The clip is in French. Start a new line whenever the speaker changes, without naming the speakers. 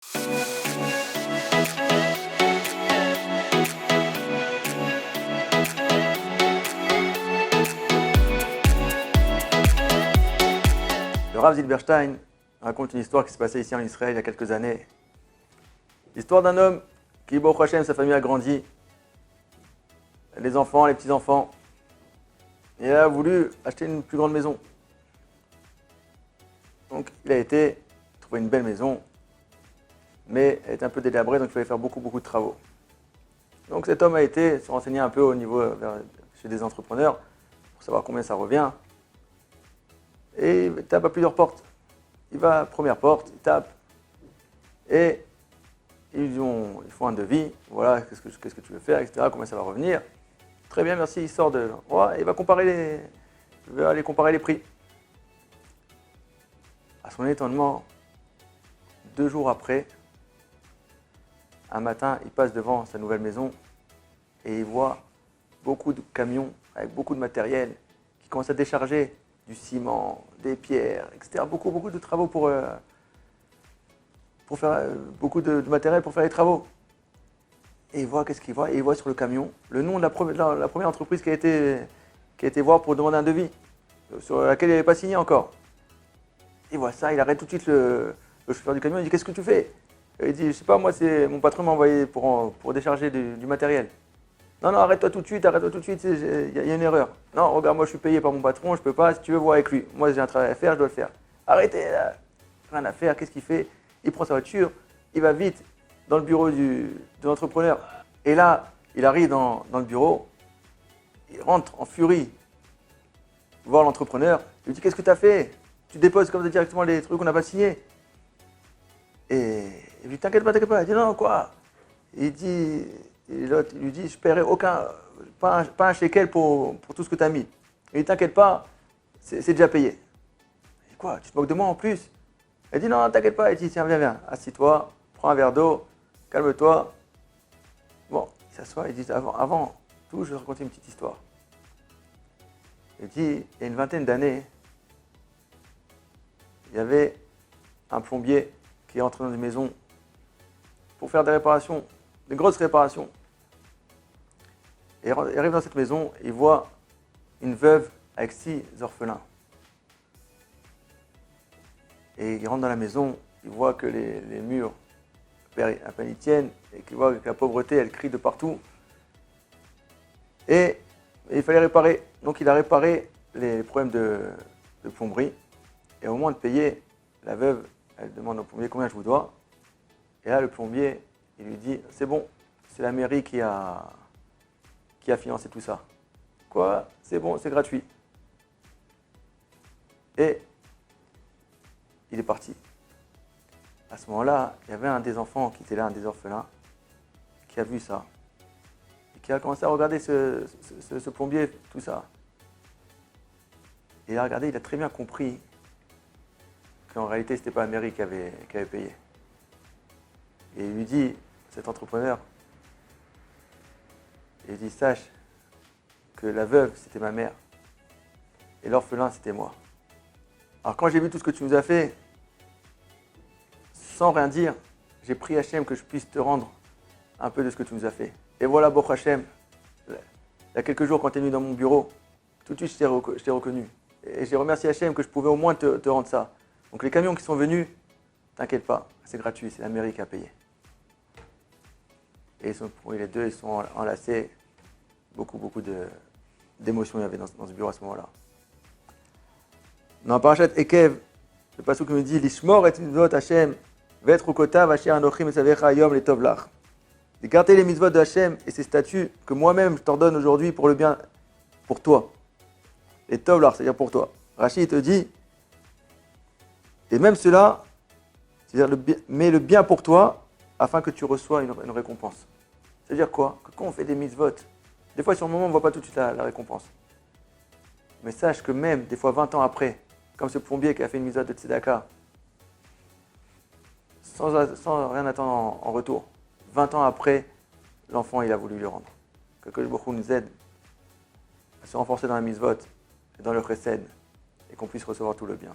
Le Rav Zilberstein raconte une histoire qui s'est passée ici en Israël il y a quelques années. L'histoire d'un homme qui, Baruch Hashem, sa famille a grandi, les enfants, les petits-enfants, et il a voulu acheter une plus grande maison. Donc il a été trouver une belle maison, mais elle était un peu délabrée, donc il fallait faire beaucoup de travaux. Donc cet homme a été se renseigner un peu au niveau chez des entrepreneurs pour savoir combien ça revient. Et il tape à plusieurs portes. Il va à la première porte, il tape, et ils font un devis, voilà, qu'est-ce que tu veux faire, etc., combien ça va revenir. Très bien, merci, il sort de l'endroit et il va aller comparer les prix. À son étonnement, 2 jours après, un matin, il passe devant sa nouvelle maison et il voit beaucoup de camions avec beaucoup de matériel qui commencent à décharger du ciment, des pierres, etc. Beaucoup de travaux pour faire beaucoup de matériel pour faire les travaux. Et il voit, qu'est-ce qu'il voit? Et il voit sur le camion le nom de la première entreprise qui a été voir pour demander un devis, sur laquelle il n'avait pas signé encore. Il voit ça, il arrête tout de suite le chauffeur du camion, il dit: qu'est-ce que tu fais? Il dit: je sais pas, moi, c'est mon patron m'a envoyé pour décharger du matériel. Non, arrête-toi tout de suite, il y a une erreur. Non, regarde, moi je suis payé par mon patron, je peux pas, si tu veux, voir avec lui. Moi j'ai un travail à faire, je dois le faire. Arrêtez là, rien à faire, qu'est-ce qu'il fait? Il prend sa voiture, il va vite dans le bureau de l'entrepreneur. Et là, il arrive dans le bureau, il rentre en furie voir l'entrepreneur, il lui dit: qu'est-ce que tu as fait? Tu déposes comme ça directement les trucs qu'on n'a pas signés. Et il lui dit: t'inquiète pas. Il dit: non, quoi? Il dit... Et l'autre lui dit: je ne paierai pas un shekel pour tout ce que tu as mis. Il dit: t'inquiète pas, c'est déjà payé. Il dit: quoi, tu te moques de moi en plus? Il dit: non, t'inquiète pas. Il dit: tiens, viens, assis-toi, prends un verre d'eau, calme-toi. Bon, il s'assoit, il dit: avant tout, je vais te raconter une petite histoire. Il dit: il y a une vingtaine d'années, il y avait un plombier qui est entré dans une maison pour faire des réparations, des grosses réparations. Et il arrive dans cette maison, il voit une veuve avec 6 orphelins. Et il rentre dans la maison, il voit que les murs à peine y tiennent, et qu'il voit que la pauvreté, elle crie de partout. Et il fallait réparer. Donc il a réparé les problèmes de plomberie. Et au moment de payer, la veuve, elle demande au plombier: combien je vous dois? Et là, le plombier, il lui dit: c'est bon, c'est la mairie qui a financé tout ça. Quoi? C'est bon, c'est gratuit. Et il est parti. À ce moment-là, il y avait un des enfants qui était là, un des orphelins, qui a vu ça. Et qui a commencé à regarder ce plombier, tout ça. Et il a regardé, il a très bien compris qu'en réalité, ce n'était pas la mairie qui avait payé. Et il lui dit, cet entrepreneur, il dit: sache que la veuve, c'était ma mère, et l'orphelin, c'était moi. Alors quand j'ai vu tout ce que tu nous as fait, sans rien dire, j'ai prié Hachem que je puisse te rendre un peu de ce que tu nous as fait. Et voilà, Baruch Hachem, il y a quelques jours, quand tu es venu dans mon bureau, tout de suite, je t'ai reconnu. Et j'ai remercié Hachem que je pouvais au moins te rendre ça. Donc les camions qui sont venus, t'inquiète pas, c'est gratuit, c'est la mairie qui a payé. Et les deux, ils sont enlacés. Beaucoup d'émotions il y avait dans ce bureau à ce moment-là. Dans la parashat Ekev, le passage qui me dit: Lishmor et mitzvot Hashem, ve'et rukotav asher anochi metzavecha hayom letov lach. D'écarter les mitzvot de Hashem et ses statuts que moi-même je t'ordonne aujourd'hui pour le bien, pour toi. Letov lach, c'est-à-dire pour toi. Rashi te dit: et même cela, c'est-à-dire mais le bien pour toi, afin que tu reçois une récompense. C'est-à-dire quoi? Que quand on fait des mitzvot, des fois sur le moment on ne voit pas tout de suite la récompense. Mais sache que même des fois 20 ans après, comme ce plombier qui a fait une mitzvot de tzedaka, sans rien attendre en retour, 20 ans après, l'enfant il a voulu lui rendre. Que Kodesh Baruch Hu nous aide à se renforcer dans la mitzvot et dans le chesed, et qu'on puisse recevoir tout le bien.